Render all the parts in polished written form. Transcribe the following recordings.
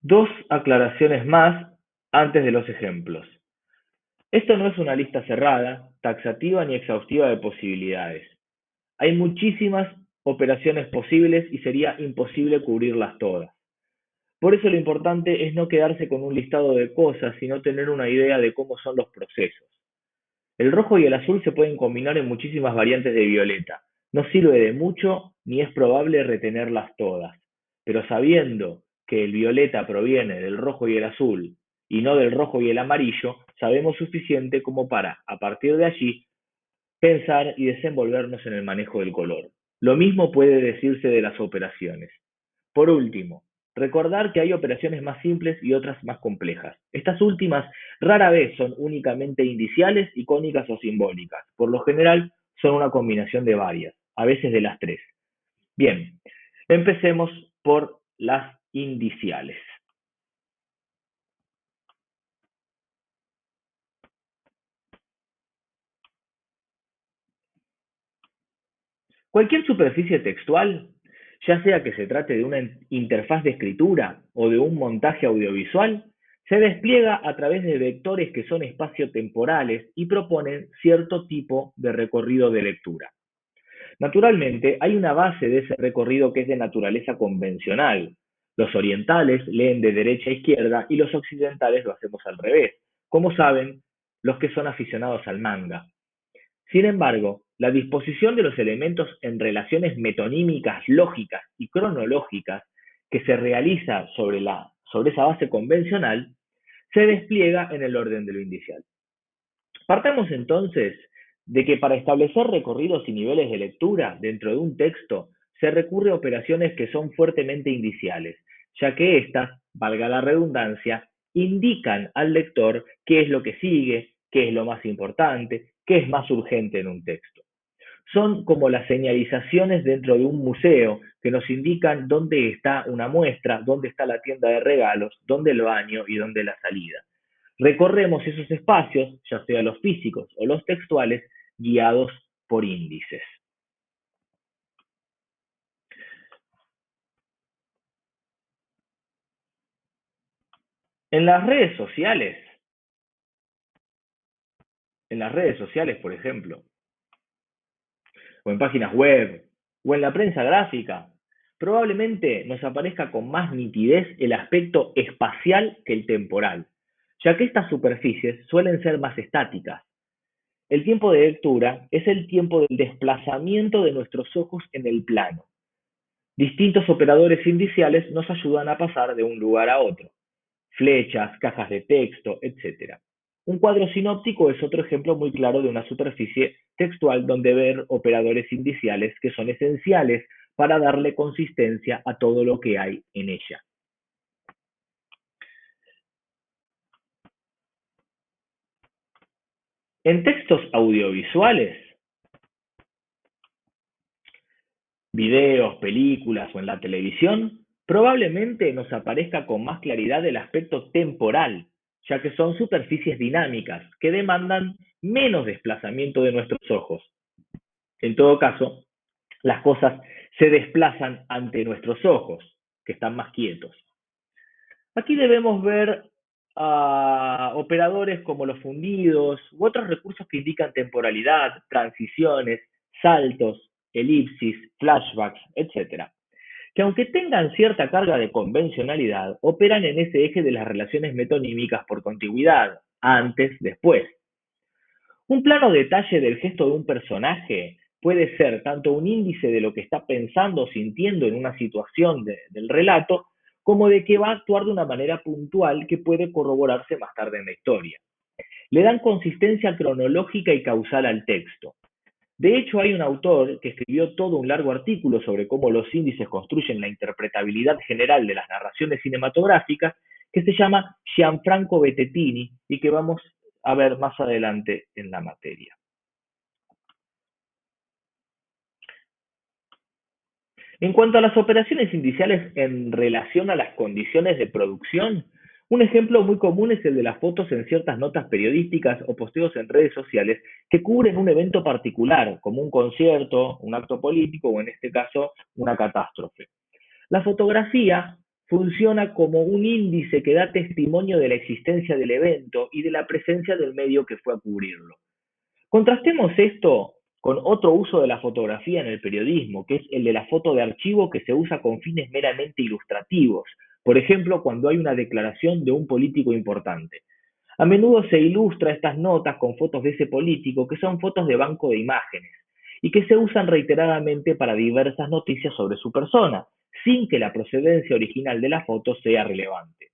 Dos aclaraciones más antes de los ejemplos. Esto no es una lista cerrada, taxativa ni exhaustiva de posibilidades. Hay muchísimas operaciones posibles y sería imposible cubrirlas todas. Por eso lo importante es no quedarse con un listado de cosas, sino tener una idea de cómo son los procesos. El rojo y el azul se pueden combinar en muchísimas variantes de violeta. No sirve de mucho ni es probable retenerlas todas. Pero sabiendo que el violeta proviene del rojo y el azul y no del rojo y el amarillo, sabemos suficiente como para, a partir de allí, pensar y desenvolvernos en el manejo del color. Lo mismo puede decirse de las operaciones. Por último, recordar que hay operaciones más simples y otras más complejas. Estas últimas rara vez son únicamente indiciales, icónicas o simbólicas. Por lo general son una combinación de varias, a veces de las tres. Bien, empecemos por las indiciales. Cualquier superficie textual, ya sea que se trate de una interfaz de escritura o de un montaje audiovisual, se despliega a través de vectores que son espaciotemporales y proponen cierto tipo de recorrido de lectura. Naturalmente, hay una base de ese recorrido que es de naturaleza convencional. Los orientales leen de derecha a izquierda y los occidentales lo hacemos al revés, como saben los que son aficionados al manga. Sin embargo, la disposición de los elementos en relaciones metonímicas lógicas y cronológicas que se realiza sobre esa base convencional se despliega en el orden de lo indicial. Partamos entonces de que para establecer recorridos y niveles de lectura dentro de un texto se recurre a operaciones que son fuertemente indiciales, ya que éstas, valga la redundancia, indican al lector qué es lo que sigue, qué es lo más importante, qué es más urgente en un texto. Son como las señalizaciones dentro de un museo que nos indican dónde está una muestra, dónde está la tienda de regalos, dónde el baño y dónde la salida. Recorremos esos espacios, ya sea los físicos o los textuales, guiados por índices. En las redes sociales, por ejemplo, o en páginas web, o en la prensa gráfica, probablemente nos aparezca con más nitidez el aspecto espacial que el temporal, ya que estas superficies suelen ser más estáticas. El tiempo de lectura es el tiempo del desplazamiento de nuestros ojos en el plano. Distintos operadores indiciales nos ayudan a pasar de un lugar a otro, flechas, cajas de texto, etc. Un cuadro sinóptico es otro ejemplo muy claro de una superficie textual donde ver operadores indiciales que son esenciales para darle consistencia a todo lo que hay en ella. En textos audiovisuales, videos, películas o en la televisión, probablemente nos aparezca con más claridad el aspecto temporal, ya que son superficies dinámicas que demandan menos desplazamiento de nuestros ojos. En todo caso, las cosas se desplazan ante nuestros ojos, que están más quietos. Aquí debemos ver operadores como los fundidos u otros recursos que indican temporalidad, transiciones, saltos, elipsis, flashbacks, etcétera, que aunque tengan cierta carga de convencionalidad, operan en ese eje de las relaciones metonímicas por contigüidad, antes, después. Un plano detalle del gesto de un personaje puede ser tanto un índice de lo que está pensando o sintiendo en una situación del relato, como de que va a actuar de una manera puntual que puede corroborarse más tarde en la historia. Le dan consistencia cronológica y causal al texto. De hecho, hay un autor que escribió todo un largo artículo sobre cómo los índices construyen la interpretabilidad general de las narraciones cinematográficas, que se llama Gianfranco Bettetini y que vamos a ver más adelante en la materia. En cuanto a las operaciones indiciales en relación a las condiciones de producción, un ejemplo muy común es el de las fotos en ciertas notas periodísticas o posteos en redes sociales que cubren un evento particular, como un concierto, un acto político o en este caso una catástrofe. La fotografía funciona como un índice que da testimonio de la existencia del evento y de la presencia del medio que fue a cubrirlo. Contrastemos esto con otro uso de la fotografía en el periodismo, que es el de la foto de archivo que se usa con fines meramente ilustrativos, por ejemplo, cuando hay una declaración de un político importante. A menudo se ilustra estas notas con fotos de ese político que son fotos de banco de imágenes y que se usan reiteradamente para diversas noticias sobre su persona, sin que la procedencia original de la foto sea relevante.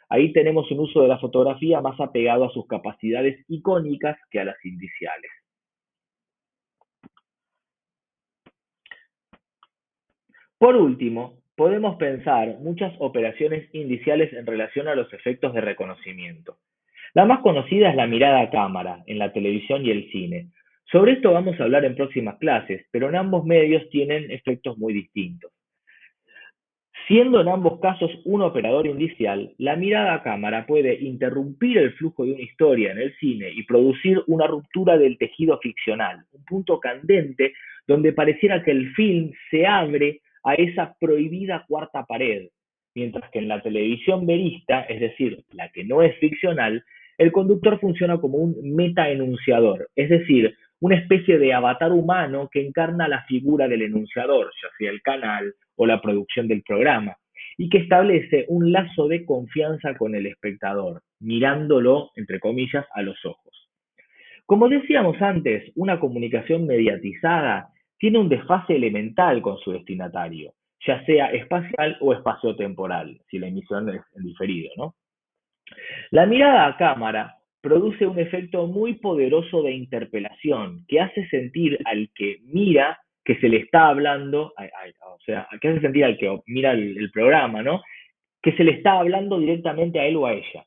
Ahí tenemos un uso de la fotografía más apegado a sus capacidades icónicas que a las indiciales. Por último, podemos pensar muchas operaciones indiciales en relación a los efectos de reconocimiento. La más conocida es la mirada a cámara en la televisión y el cine. Sobre esto vamos a hablar en próximas clases, pero en ambos medios tienen efectos muy distintos. Siendo en ambos casos un operador indicial, la mirada a cámara puede interrumpir el flujo de una historia en el cine y producir una ruptura del tejido ficcional, un punto candente donde pareciera que el film se abre a esa prohibida cuarta pared, mientras que en la televisión verista, es decir, la que no es ficcional, el conductor funciona como un metaenunciador, es decir, una especie de avatar humano que encarna la figura del enunciador, ya sea el canal o la producción del programa, y que establece un lazo de confianza con el espectador, mirándolo, entre comillas, a los ojos. Como decíamos antes, una comunicación mediatizada tiene un desfase elemental con su destinatario, ya sea espacial o espaciotemporal, si la emisión es en diferido, ¿no? La mirada a cámara produce un efecto muy poderoso de interpelación que hace sentir al que mira que se le está hablando, o sea, que hace sentir al que mira el programa, ¿no? Que se le está hablando directamente a él o a ella,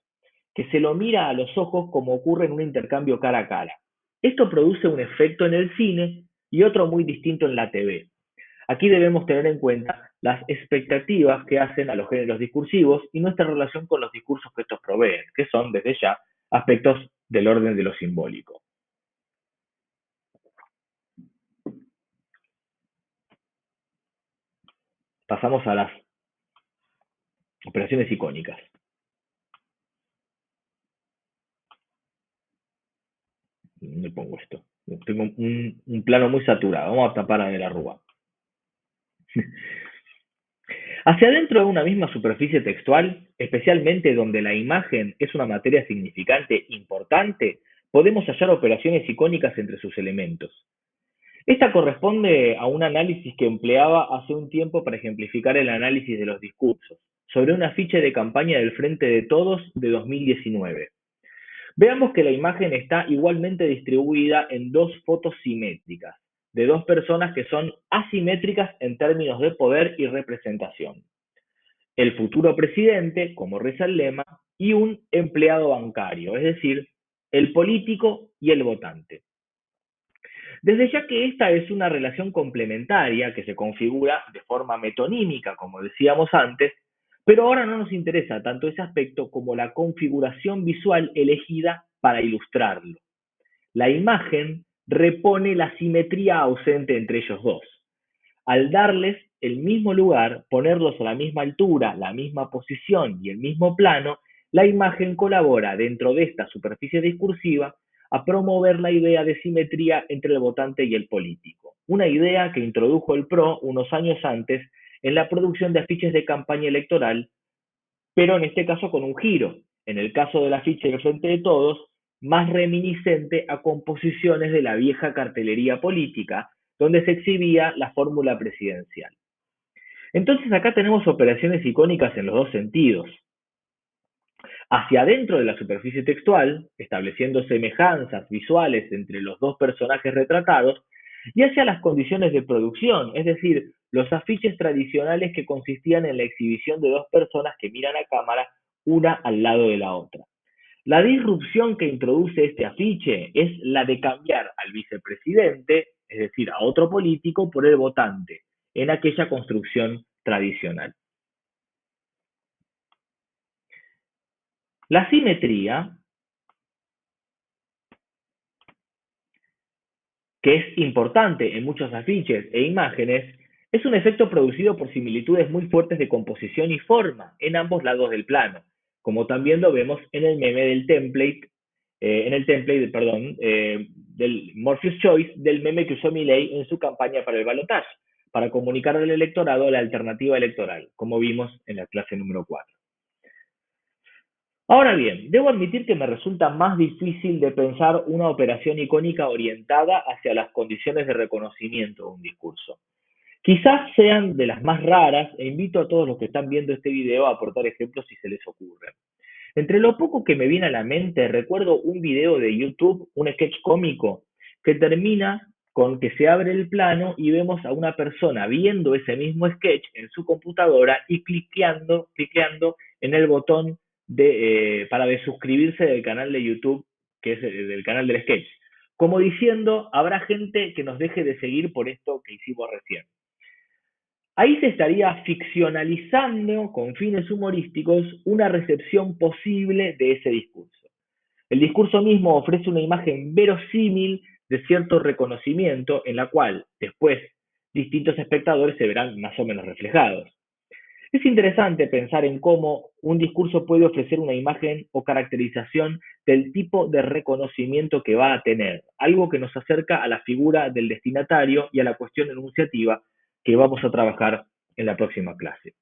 que se lo mira a los ojos como ocurre en un intercambio cara a cara. Esto produce un efecto en el cine y otro muy distinto en la TV. Aquí debemos tener en cuenta las expectativas que hacen a los géneros discursivos y nuestra relación con los discursos que estos proveen, que son, desde ya, aspectos del orden de lo simbólico. Pasamos a las operaciones icónicas. Me pongo esto. Tengo un plano muy saturado. Vamos a tapar a la arruga. Hacia adentro de una misma superficie textual, especialmente donde la imagen es una materia significante importante, podemos hallar operaciones icónicas entre sus elementos. Esta corresponde a un análisis que empleaba hace un tiempo para ejemplificar el análisis de los discursos, sobre un afiche de campaña del Frente de Todos de 2019. Veamos que la imagen está igualmente distribuida en dos fotos simétricas, de dos personas que son asimétricas en términos de poder y representación. El futuro presidente, como reza el lema, y un empleado bancario, es decir, el político y el votante. Desde ya que esta es una relación complementaria que se configura de forma metonímica, como decíamos antes, pero ahora no nos interesa tanto ese aspecto como la configuración visual elegida para ilustrarlo. La imagen repone la simetría ausente entre ellos dos. Al darles el mismo lugar, ponerlos a la misma altura, la misma posición y el mismo plano, la imagen colabora dentro de esta superficie discursiva a promover la idea de simetría entre el votante y el político, una idea que introdujo el PRO unos años antes en la producción de afiches de campaña electoral, pero en este caso con un giro, en el caso del afiche del Frente de Todos, más reminiscente a composiciones de la vieja cartelería política, donde se exhibía la fórmula presidencial. Entonces acá tenemos operaciones icónicas en los dos sentidos. Hacia adentro de la superficie textual, estableciendo semejanzas visuales entre los dos personajes retratados, y hacia las condiciones de producción, es decir, los afiches tradicionales que consistían en la exhibición de dos personas que miran a cámara una al lado de la otra. La disrupción que introduce este afiche es la de cambiar al vicepresidente, es decir, a otro político, por el votante, en aquella construcción tradicional. La simetría, que es importante en muchos afiches e imágenes, Es un efecto producido por similitudes muy fuertes de composición y forma en ambos lados del plano, como también lo vemos en el meme del template, del Morpheus Choice, del meme que usó Milei en su campaña para el balotaje, para comunicar al electorado la alternativa electoral, como vimos en la clase número 4. Ahora bien, debo admitir que me resulta más difícil de pensar una operación icónica orientada hacia las condiciones de reconocimiento de un discurso. Quizás sean de las más raras e invito a todos los que están viendo este video a aportar ejemplos si se les ocurre. Entre lo poco que me viene a la mente, recuerdo un video de YouTube, un sketch cómico, que termina con que se abre el plano y vemos a una persona viendo ese mismo sketch en su computadora y cliqueando en el botón para desuscribirse del canal de YouTube, que es del canal del sketch. Como diciendo, habrá gente que nos deje de seguir por esto que hicimos recién. Ahí se estaría ficcionalizando con fines humorísticos una recepción posible de ese discurso. El discurso mismo ofrece una imagen verosímil de cierto reconocimiento en la cual después distintos espectadores se verán más o menos reflejados. Es interesante pensar en cómo un discurso puede ofrecer una imagen o caracterización del tipo de reconocimiento que va a tener, algo que nos acerca a la figura del destinatario y a la cuestión enunciativa que vamos a trabajar en la próxima clase.